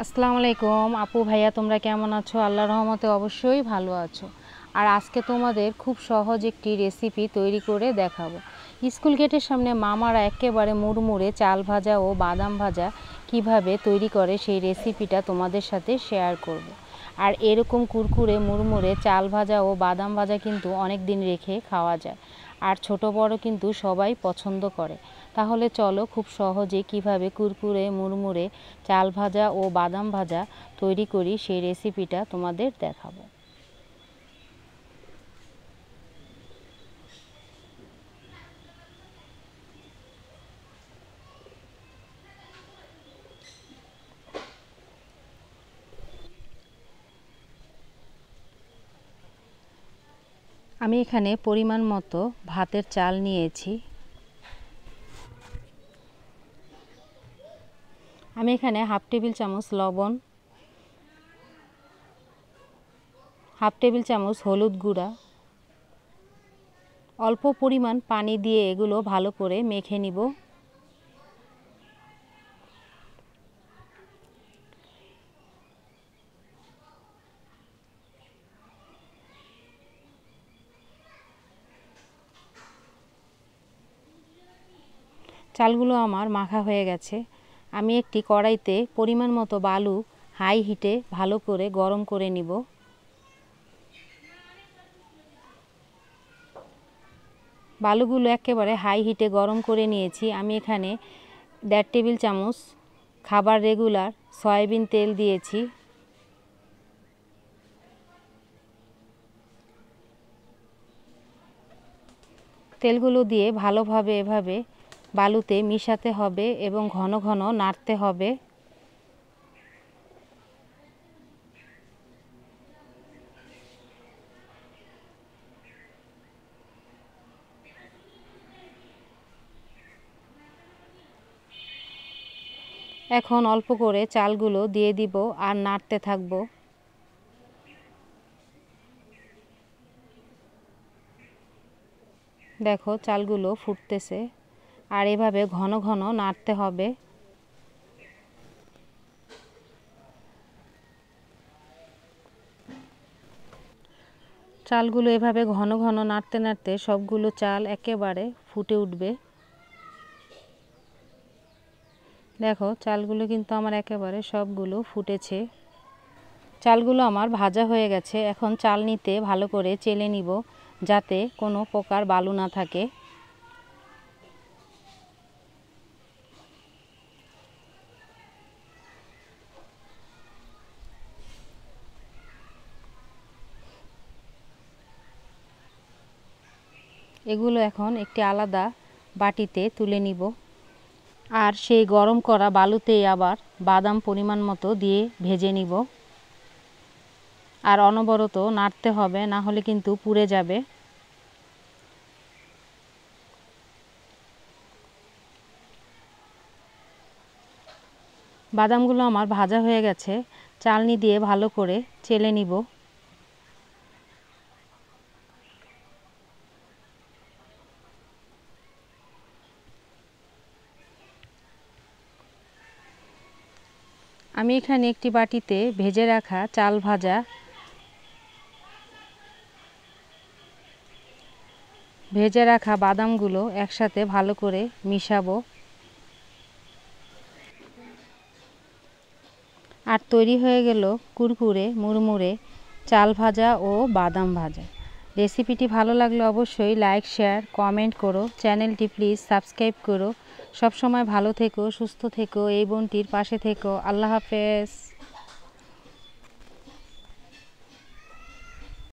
আসসালামু আলাইকুম আপু ভাইয়া, তোমরা কেমন আছো? আল্লাহর রহমতে অবশ্যই ভালো আছো। আর আজকে তোমাদের খুব সহজ একটি রেসিপি তৈরি করে দেখাবো। স্কুল গেটের সামনে মামারা একেবারে মুড়মুড়ে চাল ভাজা ও বাদাম ভাজা কিভাবে তৈরি করে সেই রেসিপিটা তোমাদের সাথে শেয়ার করব। আর এরকম কুরকুরে মুড়মুড়ে চাল ভাজা ও বাদাম ভাজা কিন্তু অনেক দিন রেখে খাওয়া যায়, আর ছোট বড় কিন্তু সবাই পছন্দ করে। তাহলে চলো খুব সহজে কিভাবে কুরকুরে মুড়মুড়ে চাল ভাজা ও বাদাম ভাজা তৈরি করি সেই রেসিপিটা তোমাদের দেখাবো। আমি এখানে পরিমাণ মতো ভাতের চাল নিয়েছি। আমি এখানে হাফ টেবিল চামচ লবণ, হাফ টেবিল চামচ হলুদ গুঁড়া, অল্প পরিমাণ পানি দিয়ে এগুলো ভালো করে মেখে নিব। চালগুলো আমার মাখা হয়ে গেছে। আমি একটি কড়াইতে পরিমাণ মতো বালু হাই হিটে ভালো করে গরম করে নিব। বালুগুলো একেবারে হাই হিটে গরম করে নিয়েছি। আমি এখানে 1.5 টেবিল চামচ খাবার রেগুলার সয়াবিন তেল দিয়েছি। তেলগুলো দিয়ে ভালোভাবে এভাবে বালুতে মিশাতে হবে এবং ঘন ঘন নাড়তে হবে। এখন অল্প করে চালগুলো দিয়ে দিব আর নাড়তে থাকব। দেখো চালগুলো ফুটতেছে, আর এভাবে ঘন ঘন নাড়তে হবে। চালগুলো এভাবে ঘন ঘন নাড়তে নাড়তে সবগুলো চাল একেবারে ফুটে উঠবে। দেখো চালগুলো কিন্তু আমার একেবারে সবগুলো ফুটেছে। চালগুলো আমার ভাজা হয়ে গেছে। এখন চালনিতে ভালো করে চেলে নিব যাতে কোনো প্রকার বালু না থাকে। এগুলো এখন একটি আলাদা বাটিতে তুলে নিব। আর সেই গরম করা বালুতেই আবার বাদাম পরিমাণ মতো দিয়ে ভেজে নিব। আর অনবরত নাড়তে হবে, না হলে কিন্তু পুড়ে যাবে। বাদামগুলো আমার ভাজা হয়ে গেছে। চালনি দিয়ে ভালো করে চেলে নিব। আমি এখানে একটি বাটিতে ভেজে রাখা চাল ভাজা ভেজে রাখা বাদামগুলো একসাথে ভালো করে মিশাবো। আর তৈরি হয়ে গেল কুরকুরে মুড়মুড়ে চাল ভাজা ও বাদাম ভাজা। রেসিপিটি ভালো লাগলে অবশ্যই লাইক শেয়ার কমেন্ট করো। চ্যানেলটি প্লিজ সাবস্ক্রাইব করো। সব সময় ভালো থেকো, সুস্থ থেকো, এই বোনটির পাশে থেকো। আল্লাহ হাফেজ।